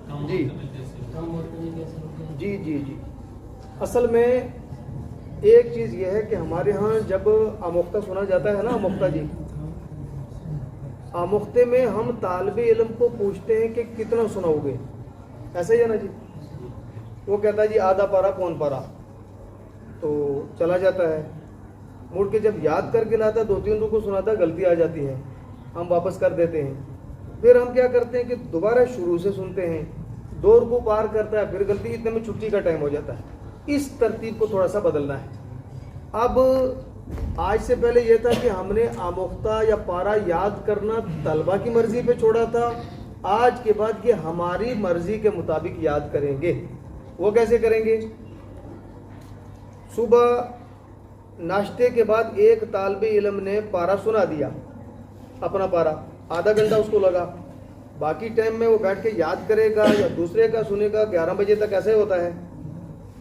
جی جی جی جی اصل میں ایک چیز یہ ہے کہ ہمارے ہاں جب آموختہ سنا جاتا ہے نا، آموختہ جی، آموختے میں ہم طالب علم کو پوچھتے ہیں کہ کتنا سناؤ گے، ایسا ہی ہے نا جی؟ وہ کہتا ہے جی آدھا پارا کون پارا، تو چلا جاتا ہے، مڑ کے جب یاد کر کے لاتا ہے 2-3 رکوع سناتا ہے، غلطی آ جاتی ہے، ہم واپس کر دیتے ہیں، پھر ہم کیا کرتے ہیں کہ دوبارہ شروع سے سنتے ہیں، 2 رکوع پار کرتا ہے، پھر غلطی، اتنے میں چھٹی کا ٹائم ہو جاتا ہے۔ اس ترتیب کو تھوڑا سا بدلنا ہے۔ اب آج سے پہلے یہ تھا کہ ہم نے آموختہ یا پارا یاد کرنا طلبہ کی مرضی پہ چھوڑا تھا، آج کے بعد یہ ہماری مرضی کے مطابق یاد کریں گے۔ وہ کیسے کریں گے؟ صبح ناشتے کے بعد ایک طالب علم نے پارا سنا دیا، اپنا پارا، آدھا گھنٹہ اس کو لگا، باقی ٹائم میں وہ بیٹھ کے یاد کرے گا یا دوسرے کا سنے گا، 11 بجے تک ایسے ہوتا ہے۔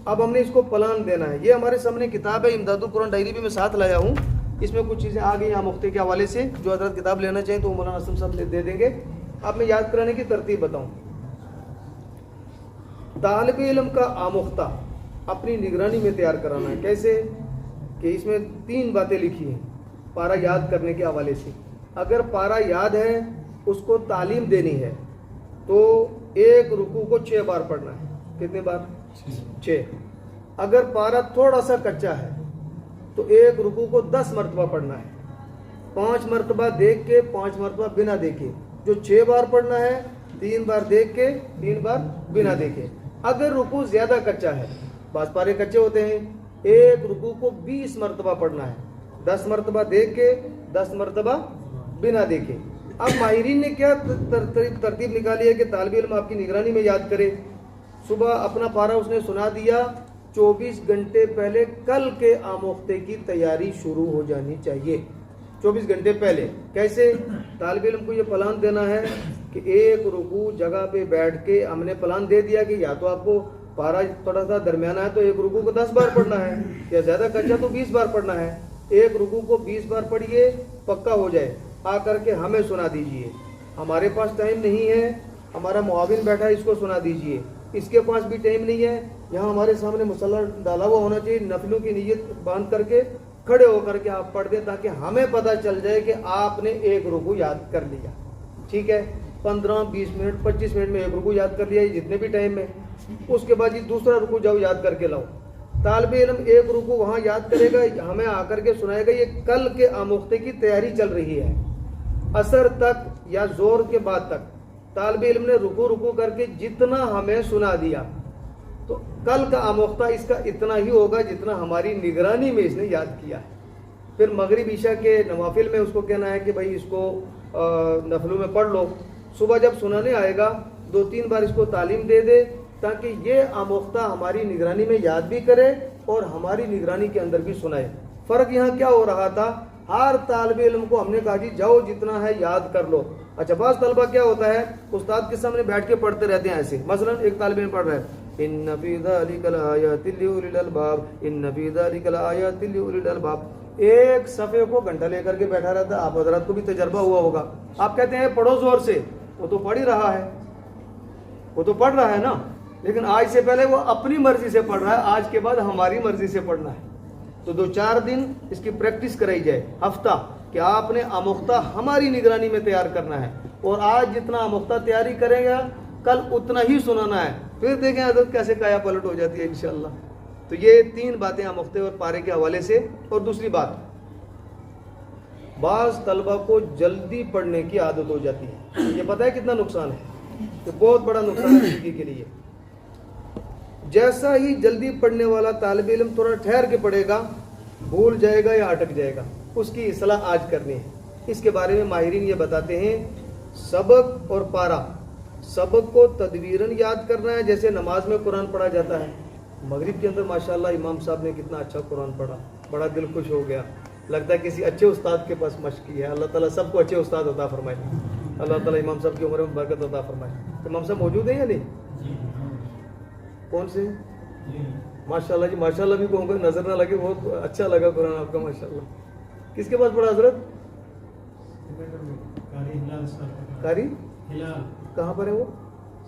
اب ہم نے اس کو پلان دینا ہے۔ یہ ہمارے سامنے کتاب ہے امداد القرآن ڈائری بھی میں ساتھ لایا ہوں، اس میں کچھ چیزیں آ گئی آموختے کے حوالے سے، جو حضرات کتاب لینا چاہیں تو وہ مولانا اسلم صاحب دے دیں گے۔ اب میں یاد کرانے کی ترتیب بتاؤں۔ طالب علم کا آموختہ اپنی نگرانی میں تیار کرانا ہے۔ کیسے؟ کہ اس میں 3 باتیں لکھی ہیں پارا یاد کرنے کے حوالے سے۔ اگر پارا یاد ہے، اس کو تعلیم دینی ہے، تو ایک رکوع کو 6 بار پڑھنا ہے۔ کتنے بار؟ 6۔ اگر پارا تھوڑا سا کچا ہے تو ایک رکوع کو 10 مرتبہ پڑھنا ہے، 5 مرتبہ دیکھ کے، 5 مرتبہ بنا دیکھے۔ جو 6 بار پڑھنا ہے، 3 بار دیکھ کے، 3 بار بنا دیکھے۔ اگر رکوع زیادہ کچا ہے، بعض پارے کچے ہوتے ہیں، ایک رکوع کو 20 مرتبہ پڑھنا ہے، 10 مرتبہ دیکھ کے، 10 مرتبہ بنا دیکھے۔ اب ماہرین نے کیا ترتیب نکالی ہے کہ طالب علم آپ کی نگرانی میں یاد کرے۔ صبح اپنا پارا اس نے سنا دیا، 24 گھنٹے پہلے کل کے آموختے کی تیاری شروع ہو جانی چاہیے۔ 24 گھنٹے پہلے کیسے؟ طالب علم کو یہ پلان دینا ہے کہ ایک رکوع جگہ پہ بیٹھ کے، ہم نے پلان دے دیا کہ یا تو آپ کو پارا تھوڑا سا درمیانہ ہے تو ایک رکوع کو 10 بار پڑھنا ہے، یا زیادہ کچا تو 20 بار پڑھنا ہے۔ ایک رکوع کو 20 بار پڑھیے، پکا ہو جائے، آ کر کے ہمیں سنا دیجئے۔ ہمارے پاس ٹائم نہیں ہے، ہمارا معاون بیٹھا ہے، اس کو سنا دیجئے۔ اس کے پاس بھی ٹائم نہیں ہے، یہاں ہمارے سامنے مصلی ڈالا ہوا ہونا چاہیے، نفلوں کی نیت باندھ کر کے کھڑے ہو کر کے آپ پڑھ دیں، تاکہ ہمیں پتہ چل جائے کہ آپ نے ایک رکوع یاد کر لیا۔ ٹھیک ہے، 15-20 منٹ 25 منٹ میں ایک رکوع یاد کر لیا، جتنے بھی ٹائم میں۔ اس کے بعد یہ دوسرا رکوع جاؤ یاد کر کے لاؤ۔ طالب علم ایک رکوع وہاں یاد کرے گا، ہمیں آ کر کے سنائے گا۔ یہ کل کے آموختے کی تیاری چل رہی ہے، عصر تک یا زور کے بعد تک طالب علم نے رکوع کر کے جتنا ہمیں سنا دیا، تو کل کا آموختہ اس کا اتنا ہی ہوگا جتنا ہماری نگرانی میں اس نے یاد کیا ہے۔ پھر مغرب عشاء کے نوافل میں اس کو کہنا ہے کہ بھائی اس کو نفلوں میں پڑھ لو۔ صبح جب سنانے آئے گا 2-3 بار اس کو تعلیم دے دے، تاکہ یہ آموختہ ہماری نگرانی میں یاد بھی کرے اور ہماری نگرانی کے اندر بھی سنائے۔ فرق یہاں کیا ہو رہا تھا؟ ہر طالب علم کو ہم نے کہا جی جاؤ جتنا ہے یاد کر لو۔ اچھا، بعض طلبہ کیا ہوتا ہے، استاد کے سامنے بیٹھ کے پڑھتے رہتے ہیں ایسے۔ مثلا ایک طالب علم پڑھ رہا ہے، ان فی ذلک لآیات لأولی الالباب، ان فی ذلک لآیات لأولی الالباب، ایک صفحے کو گھنٹہ لے کر کے بیٹھا رہتا ہے۔ آپ حضرات کو بھی تجربہ ہوا ہوگا، آپ کہتے ہیں پڑھو زور سے، وہ تو پڑھ ہی رہا ہے، وہ تو پڑھ رہا ہے نا، لیکن آج سے پہلے وہ اپنی مرضی سے پڑھ رہا ہے، آج کے بعد ہماری مرضی سے پڑھنا ہے۔ تو 2-4 دن اس کی پریکٹس کرائی جائے، ہفتہ، کہ آپ نے آموختہ ہماری نگرانی میں تیار کرنا ہے، اور آج جتنا آموختہ تیاری کریں گا کل اتنا ہی سنانا ہے۔ پھر دیکھیں حضرت کیسے کایا پلٹ ہو جاتی ہے انشاءاللہ۔ تو یہ 3 باتیں آموختے اور پارے کے حوالے سے۔ اور دوسری بات، بعض طلبہ کو جلدی پڑھنے کی عادت ہو جاتی ہے، یہ پتہ ہے کتنا نقصان ہے، یہ بہت بڑا نقصان ہے زندگی کے لیے۔ جیسا ہی جلدی پڑھنے والا طالب علم تھوڑا ٹھہر کے پڑھے گا، بھول جائے گا یا اٹک جائے گا، اس کی اصلاح آج کرنی ہے۔ اس کے بارے میں ماہرین یہ بتاتے ہیں، سبق اور پارا، سبق کو تدویراً یاد کرنا ہے، جیسے نماز میں قرآن پڑھا جاتا ہے۔ مغرب کے اندر ماشاءاللہ امام صاحب نے کتنا اچھا قرآن پڑھا، بڑا دل خوش ہو گیا، لگتا ہے کسی اچھے استاد کے پاس مشق کی ہے۔ اللہ تعالیٰ سب کو اچھے استاد عطا فرمائے، اللہ تعالیٰ امام صاحب کی عمر میں برکت عطا فرمائے۔ امام صاحب موجود ہیں یا نہیں؟ کون سے؟ ماشاءاللہ جی، ماشاءاللہ بھی کہوں گا، نظر نہ لگے، بہت اچھا لگا قرآن آپ کا ماشاءاللہ۔ کس کے پاس پڑھا حضرت؟ قاری؟ کہاں پر ہے وہ؟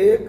1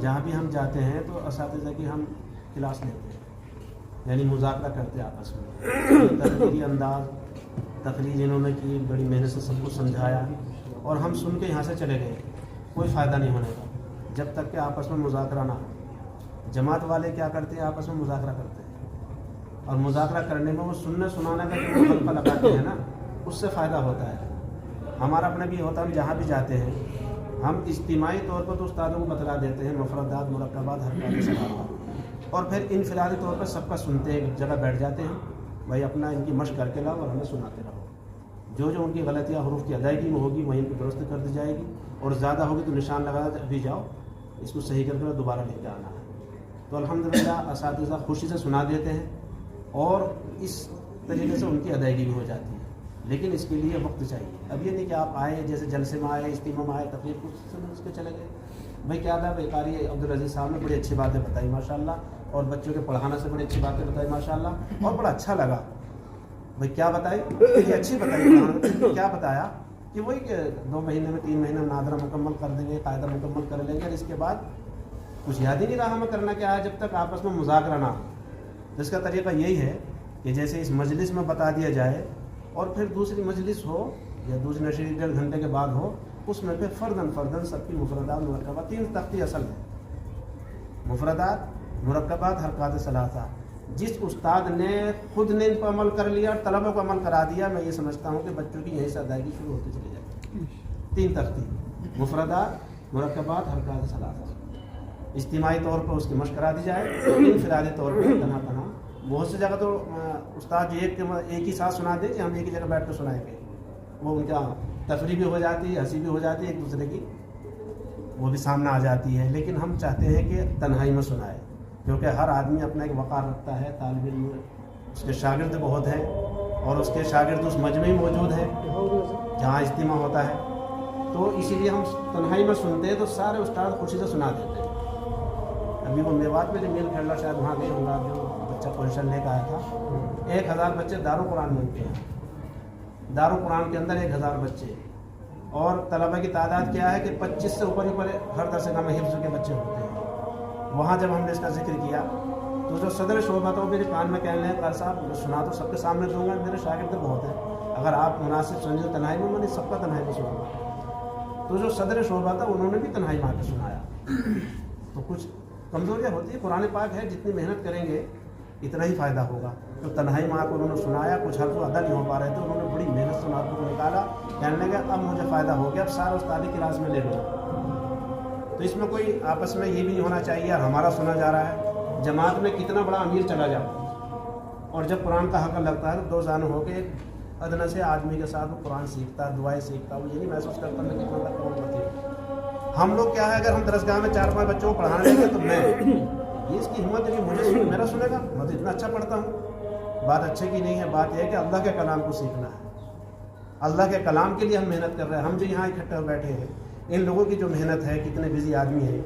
جہاں بھی ہم جاتے ہیں تو اساتذہ کی ہم کلاس لیتے ہیں، یعنی مذاکرہ کرتے ہیں آپس میں، تقریری انداز، تقریر انہوں نے کی، بڑی محنت سے سب کو سمجھایا اور ہم سن کے یہاں سے چلے گئے، کوئی فائدہ نہیں ہونے کا جب تک کہ آپس میں مذاکرہ نہ ہو۔ جماعت والے کیا کرتے ہیں؟ آپس میں مذاکرہ کرتے ہیں، اور مذاکرہ کرنے میں وہ سننے سنانے کا جو حلقہ لگاتے ہیں نا، اس سے فائدہ ہوتا ہے۔ ہمارا اپنا بھی ہوتا ہے، ہم جہاں بھی جاتے ہیں ہم اجتماعی طور پر تو استادوں کو بتلا دیتے ہیں مفردات، مرکبات، حرکات، ثباتات، اور پھر انفرادی طور پر سب کا سنتے ہیں، ایک جگہ بیٹھ جاتے ہیں، بھائی اپنا ان کی مشق کر کے لاؤ اور ہمیں سناتے رہو، جو ان کی غلطیاں حروف کی ادائیگی میں ہوگی وہیں پہ درست کر دی جائے گی، اور زیادہ ہوگی تو نشان لگا ابھی جاؤ اس کو صحیح کر کے دوبارہ لے کے آنا ہے۔ تو الحمدللہ اساتذہ خوشی سے سنا دیتے ہیں اور اس طریقے سے ان کی ادائیگی بھی ہو جاتی ہے، لیکن اس کے لیے وقت چاہیے۔ اب یہ نہیں کہ آپ آئے جیسے جلسے میں آئے، اجتماع میں آئے، تقریر کچھ سمجھ کے چلے گئے۔ بھائی کیا تھا، بھائی قاری عبدالعزیز صاحب نے بڑی اچھی باتیں بتائی ماشاءاللہ، اور بچوں کے پڑھانے سے بڑی اچھی باتیں بتائی ماشاءاللہ، اور بڑا اچھا لگا۔ بھائی کیا بتائی؟ یہ اچھی بتائی، کیا بتایا کہ وہی کہ 2 مہینے میں 3 مہینے میں نادرہ مکمل کر دیں گے، قاعدہ مکمل کر لیں گے، اور اس کے بعد کچھ یاد ہی نہیں رہا ہمیں کرنا کیا ہے جب تک آپس میں مذاکرہ نہ ہو۔ جس کا طریقہ یہی ہے کہ جیسے اس مجلس میں بتا دیا جائے اور پھر دوسری مجلس ہو یا دوسری نشری 1.5 گھنٹے کے بعد ہو، اس میں پھر فرداً سب کی مفردات، مرکبات، 3 تختی اصل ہے، مفردات، مرکبات، حرکات ثلاثہ۔ جس استاد نے خود نے ان پر عمل کر لیا اور طلبہ کو عمل کرا دیا، میں یہ سمجھتا ہوں کہ بچوں کی یہیں سے ادائیگی شروع ہوتی چلی جائے گی۔ 3 تختی، مفردات، مرکبات، حرکات ثلاثہ، اجتماعی طور پر اس کی مشق کرا دی جائے، انفرادی طور پر تنہا تنہا۔ بہت سی جگہ تو استاد جو ایک ہی ساتھ سنا دے کہ ہم ایک ہی جگہ بیٹھ کر سنائیں گے، وہ ان کا تفریح بھی ہو جاتی ہے، ہنسی بھی ہو جاتی ہے ایک دوسرے کی، وہ بھی سامنے آ جاتی ہے، لیکن ہم چاہتے ہیں کہ تنہائی میں سنائے، کیونکہ ہر آدمی اپنا ایک وقار رکھتا ہے، طالب علم اس کے شاگرد بہت ہیں، اور اس کے شاگرد اس مجمع میں موجود ہیں جہاں اجتماع ہوتا ہے، تو اسی لیے ہم تنہائی میں سنتے ہیں تو سارے استاد خوشی سے سنا دیتے ہیں۔ ابھی وہ میوات میں جو میل کھیلا شاید وہاں گئے ہوں گا، جو بچہ پوزیشن لے کے آیا تھا، 1000 بچے دارالقرآن میں ہوتے ہیں، دارالقرآن کے اندر 1000 بچے، اور طلبہ کی تعداد کیا ہے کہ 25 سے اوپر ہر درس گاہ میں حفظ کے بچے ہوتے ہیں۔ وہاں جب ہم نے اس کا ذکر کیا تو جو صدر شعبہ تھا وہ میرے کان میں کہنے لگے، قاری صاحب سنا تو سب کے سامنے دوں گا، میرے شاگرد بہت ہیں، اگر آپ مناسب سمجھیں تنہائی میں، نہیں سب کا تنہائی میں سنوں گا۔ تو جو صدر شعبہ تھا انہوں نے بھی تنہائی میں آ کے سنایا۔ تو کچھ کمزوریاں ہوتی ہیں، قرآن پاک ہے، جتنی محنت کریں گے اتنا ہی فائدہ ہوگا۔ تو تنہائی میں آ کے انہوں نے سنایا، کچھ حرف ادا نہیں ہو پا رہے تھے، انہوں نے بڑی محنت سے حرف کو نکالا، کہنے لگے اب مجھے فائدہ ہو گیا، اب سارا استادی کلاس میں لے لوں۔ تو اس میں کوئی آپس میں یہ بھی نہیں ہونا چاہیے ہمارا سنا جا رہا ہے، جماعت میں کتنا بڑا امیر چلا جائے، اور جب قرآن کا حق لگتا ہے تو 2 زانو ہو کے ادنا سے آدمی کے ساتھ وہ قرآن سیکھتا، دعائیں سیکھتا، وہ یہ نہیں محسوس کرتا میں کتنا تک قبول کرتی ہوں۔ ہم لوگ کیا ہے، اگر ہم درسگاہ میں 4-5 بچوں کو پڑھانے لگے تو میں یہ اس کی ہمت ہے کہ مجھے میرا سنے گا، میں تو اتنا اچھا پڑھتا ہوں۔ بات اچھے کی نہیں ہے، بات یہ ہے کہ اللہ کے کلام کو سیکھنا ہے، اللہ کے کلام کے لیے ہم محنت کر رہے ہیں۔ ہم جو یہاں اکٹھے بیٹھے ہیں، ان لوگوں کی جو محنت ہے، کتنے بزی آدمی ہیں،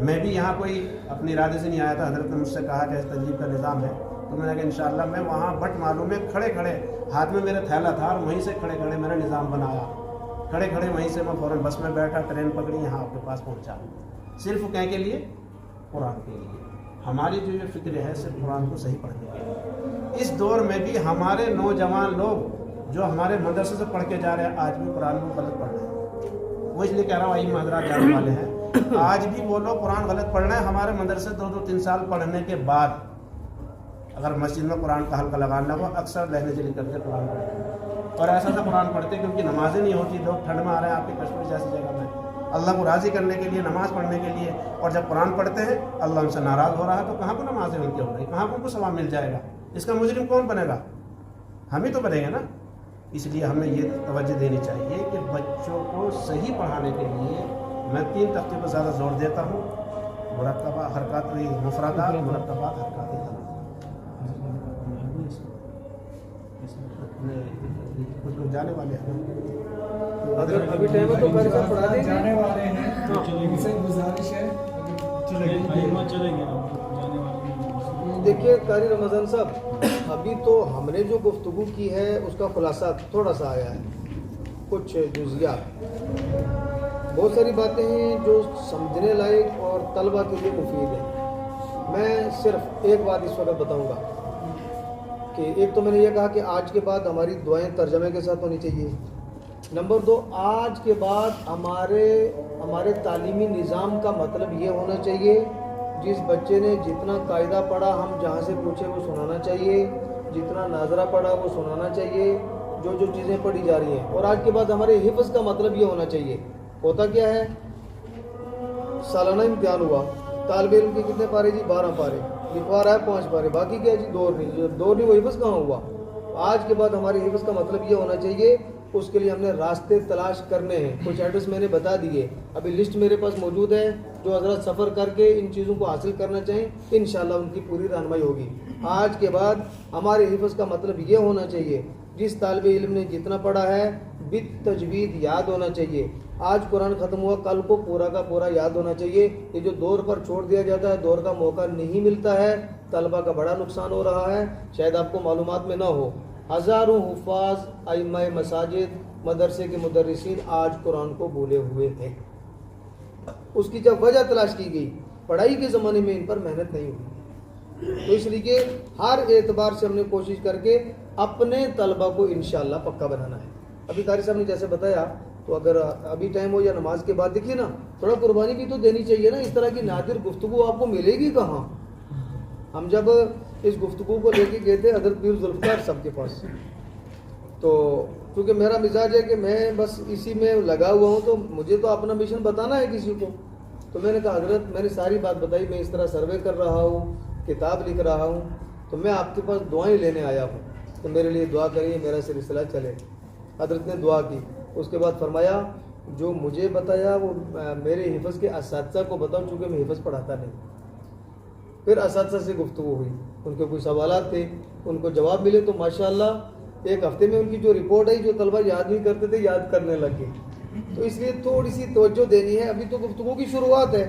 میں بھی یہاں کوئی اپنے ارادے سے نہیں آیا تھا، حضرت نے مجھ سے کہا کہ تجزیب کا نظام ہے، تو میں نے کہا انشاءاللہ میں وہاں بٹ معلوم ہے کھڑے کھڑے ہاتھ میں میرے تھیلا تھا، اور وہیں سے کھڑے کھڑے میرا نظام بنایا، کھڑے کھڑے وہیں سے میں فوراً بس میں بیٹھا، ٹرین پکڑی، یہاں آپ کے پاس پہنچا، صرف کہیں کے لیے، قرآن کے لیے۔ ہماری جو یہ فکر ہے صرف قرآن کو صحیح پڑھنے کے لیے۔ اس دور میں بھی ہمارے نوجوان لوگ جو ہمارے مدرسے سے پڑھ کے جا رہے ہیں، آج بھی قرآن کو غلط پڑھ رہے ہیں۔ وہ اس لیے کہہ رہا ہوں ائمہ حضرات جانے والے ہیں، آج بھی وہ لوگ قرآن غلط پڑھ رہے ہیں۔ ہمارے مدرسے 2-3 سال پڑھنے کے بعد اگر مسجد میں قرآن کا حلقہ لگانا ہو، اکثر لہنے جلی کر کے قرآن پڑھتے ہیں، اور ایسا سا قرآن پڑھتے ہیں کیونکہ نمازیں نہیں ہوتی، لوگ ٹھنڈ میں آ رہے ہیں آپ کے کشمیر جیسی جگہ میں اللہ کو راضی کرنے کے لیے، نماز پڑھنے کے لیے، اور جب قرآن پڑھتے ہیں اللہ ان سے ناراض ہو رہا ہے، تو کہاں کو نمازیں ان کی ہو رہی، کہاں کو ان کو ثواب مل جائے گا؟ اس کا مجرم کون بنے گا؟ ہم ہی تو بنیں گے نا۔ اس لیے ہمیں یہ توجہ دینی چاہیے کہ بچوں کو صحیح پڑھانے کے لیے میں 3 تختے پر زیادہ زور دیتا ہوں، مرکبات، حرکات، مفردات، مرکبات، حرکات۔ کچھ لوگ جانے والے ہیں، اگر ابھی ٹائم ہے تو قاری صاحب پڑھا دیں گے، جانے والے ہیں، ان سے گزارش ہے چلے گئے۔ دیکھیے قاری رمضان صاحب، ابھی تو ہم نے جو گفتگو کی ہے اس کا خلاصہ تھوڑا سا آیا ہے، کچھ جزیات، بہت ساری باتیں ہیں جو سمجھنے لائق اور اور طلبہ کے لیے مفید ہے. میں صرف ایک بات اس وقت بتاؤں گا کہ ایک تو میں نے یہ کہا کہ آج کے بعد ہماری دعائیں ترجمے کے ساتھ ہونی چاہیے. نمبر 2، آج کے بعد ہمارے تعلیمی نظام کا مطلب یہ ہونا چاہیے جس بچے نے جتنا قاعدہ پڑھا ہم جہاں سے پوچھے وہ سنانا چاہیے، جتنا ناظرہ پڑھا وہ سنانا چاہیے، جو چیزیں پڑھی جا رہی ہیں. اور آج کے بعد ہمارے حفظ کا مطلب یہ ہونا چاہیے. ہوتا کیا ہے، سالانہ امتحان ہوا، طالب علم کے کتنے پارے جی؟ 12 پارے، لکھوا رہا ہے 5 پارے، باقی کیا جی؟ دور نہیں. وہ حفظ کہاں ہوا؟ آج کے بعد ہمارے حفظ کا مطلب یہ ہونا چاہیے. اس کے لیے ہم نے راستے تلاش کرنے ہیں. کچھ ایڈریس میں نے بتا دیے، ابھی لسٹ میرے پاس موجود ہے. جو حضرات سفر کر کے ان چیزوں کو حاصل کرنا چاہیں انشاءاللہ ان کی پوری رہنمائی ہوگی. آج کے بعد ہمارے حفظ کا مطلب یہ ہونا چاہیے جس طالب علم نے جتنا پڑھا ہے بالتجوید یاد ہونا چاہیے. آج قرآن ختم ہوا، کل کو پورا کا پورا یاد ہونا چاہیے. یہ جو دور پر چھوڑ دیا جاتا ہے، دور کا موقع نہیں ملتا ہے، طلبہ کا بڑا نقصان ہو رہا ہے. شاید آپ کو معلومات میں نہ ہو، ہزاروں حفاظ، ائمہ مساجد، مدرسے کے مدرسین آج قرآن کو بھولے ہوئے ہیں. اس کی جب وجہ تلاش کی گئی، پڑھائی کے زمانے میں ان پر محنت نہیں ہوئی. تو اس لیے ہر اعتبار سے ہم نے کوشش کر کے اپنے طلبہ کو انشاءاللہ پکا بنانا ہے. ابھی قاری صاحب نے جیسے بتایا، تو اگر ابھی ٹائم ہو یا نماز کے بعد، دیکھیے نا تھوڑا قربانی بھی تو دینی چاہیے نا. اس طرح کی نادر گفتگو آپ کو ملے گی کہاں؟ ہم جب اس گفتگو کو لے کے گئے تھے حضرت پیر ذوالفقار صاحب کے پاس، تو کیونکہ میرا مزاج ہے کہ میں بس اسی میں لگا ہوا ہوں، تو مجھے تو اپنا مشن بتانا ہے کسی کو. تو میں نے کہا حضرت میں نے ساری بات بتائی، میں اس طرح سروے کر رہا ہوں، کتاب لکھ رہا ہوں، تو میں آپ کے پاس دعائیں لینے آیا ہوں، تو میرے لیے دعا کریے، میرا سلسلہ چلے. حضرت نے دعا کی. اس کے بعد فرمایا جو مجھے بتایا وہ میرے حفظ کے اساتذہ کو بتاؤ، چونکہ میں حفظ پڑھاتا نہیں. پھر اساتذہ سے گفتگو ہوئی، ان کے کوئی سوالات تھے، ان کو جواب ملے، تو ماشاءاللہ ایک ہفتے میں ان کی جو رپورٹ آئی، جو طلبہ یاد نہیں کرتے تھے یاد کرنے لگ گئے. تو اس لیے تھوڑی سی توجہ دینی ہے. ابھی تو گفتگو کی شروعات ہے،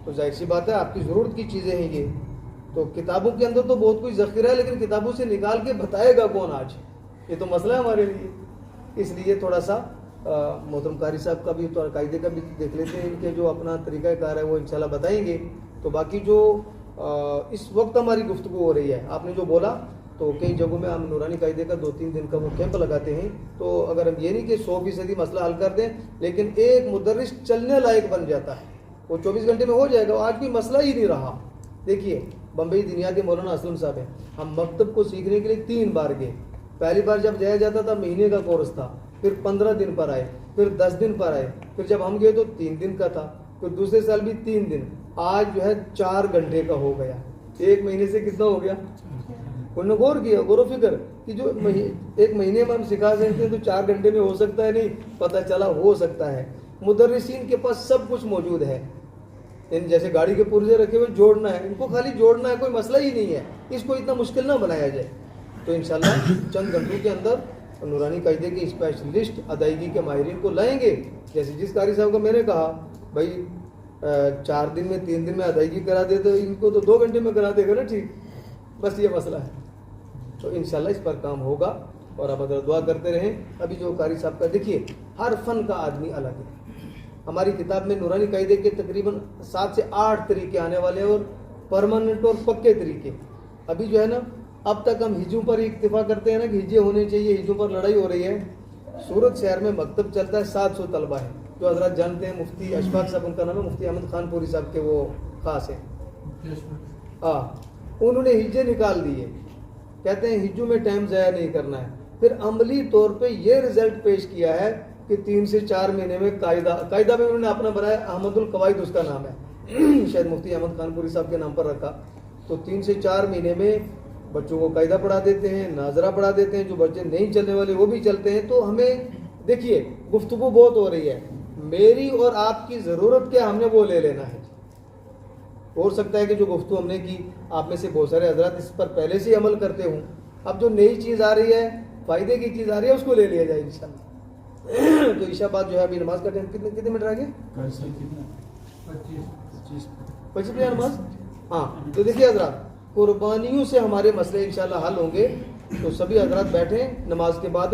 تو ظاہر سی بات ہے آپ کی ضرورت کی چیزیں ہیں یہ. تو کتابوں کے اندر تو بہت کچھ ذخیرہ ہے، لیکن کتابوں سے نکال کے بتائے گا کون آج؟ یہ تو مسئلہ ہے ہمارے لیے. اس لیے تھوڑا سا محترم قاری صاحب کا بھی قاعدے کا بھی دیکھ لیتے ہیں، ان کے جو اپنا طریقہ کار ہے وہ انشاءاللہ بتائیں گے. تو باقی جو اس وقت ہماری گفتگو ہو رہی ہے، آپ نے جو بولا، تو کئی جگہوں میں ہم نورانی قاعدے کا 2-3 دن کا وہ کیمپ لگاتے ہیں. تو اگر ہم یہ نہیں کہ 100% مسئلہ حل کر دیں، لیکن ایک مدرس چلنے لائق بن جاتا ہے، وہ 24 گھنٹے میں ہو جائے گا. آج کوئی مسئلہ ہی نہیں رہا. دیکھیے بمبئی دنیا کے مولانا اسلم صاحب ہیں، ہم مکتب کو سیکھنے کے لیے 3 بار گئے. پہلی بار جب جایا جاتا تھا مہینے کا کورس تھا، پھر 15 دن پر آئے، پھر 10 دن پر آئے، پھر جب ہم گئے تو 3 دن کا تھا، پھر دوسرے سال بھی 3 دن. آج جو ہے 4 گھنٹے کا ہو گیا. 1 مہینے سے کتنا ہو گیا؟ انہوں نے غور کیا، غور و فکر کہ جو 1 مہینے میں ہم سکھا سکتے ہیں تو 4 گھنٹے میں ہو سکتا ہے. نہیں پتہ چلا ہو سکتا ہے. مدرسین کے پاس سب کچھ موجود ہے. ان جیسے گاڑی کے پرزے رکھے ہوئے جوڑنا ہے، ان کو خالی جوڑنا ہے، کوئی مسئلہ ہی نہیں ہے. اس کو اتنا مشکل نہ بنایا جائے. تو انشاءاللہ چند گھنٹوں کے اندر نورانی قاعدے کے اسپیشلسٹ ادائیگی کے ماہرین کو لائیں گے. جیسے جس قاری صاحب کو میں نے کہا بھائی 4 دن میں 3 دن میں ادائیگی کرا دے، تو ان کو تو 2 گھنٹے میں کرا دے گا نا. ٹھیک، بس یہ مسئلہ ہے. تو انشاءاللہ اس پر کام ہوگا اور آپ ادھر دعا کرتے رہیں. ابھی جو قاری صاحب کا دیکھیے، ہر فن کا آدمی الگ ہے. ہماری کتاب میں نورانی قاعدے کے تقریباً 7 سے 8 طریقے آنے والے ہیں، اور پرماننٹ اور پکے طریقے. ابھی جو ہے نا، اب تک ہم ہجوں پر ہی اکتفا کرتے ہیں نا کہ ہجے ہونے چاہیے، ہجوں پر لڑائی ہو رہی ہے. سورت شہر میں مکتب چلتا ہے، 700 طلبہ ہیں جو حضرات جانتے ہیں. مفتی اشفاق صاحب ان کا نام ہے، مفتی احمد خان پوری صاحب کے وہ خاص ہیں. انہوں نے ہجے نکال دیے، کہتے ہیں ہجوں میں ٹائم ضائع نہیں کرنا ہے. پھر عملی طور پہ یہ رزلٹ پیش کیا ہے کہ 3 سے 4 مہینے میں قاعدہ میں انہوں نے اپنا بنایا، احمد القواعد اس کا نام ہے، شاید مفتی احمد خان پوری صاحب کے نام پر رکھا. تو 3 سے 4 مہینے میں بچوں کو قاعدہ پڑھا دیتے ہیں، ناظرہ پڑھا دیتے ہیں. جو بچے نہیں چلنے والے وہ بھی چلتے ہیں. تو ہمیں دیکھیے گفتگو بہت ہو رہی ہے، میری اور آپ کی ضرورت کیا، ہم نے وہ لے لینا ہے. ہو سکتا ہے کہ جو گفتگو ہم نے کی، آپ میں سے بہت سارے حضرات اس پر پہلے سے عمل کرتے ہوں. اب جو نئی چیز آ رہی ہے، فائدے کی چیز آ رہی ہے، اس کو لے لیا جائے انشاءاللہ. تو عشاء بعد جو ہے ابھی نماز کا ٹائم کتنے منٹ رہ گئے؟ 25 نماز. ہاں تو دیکھیے حضرات، قربانیوں سے ہمارے مسئلے انشاءاللہ حل ہوں گے. تو سبھی حضرات بیٹھیں، نماز کے بعد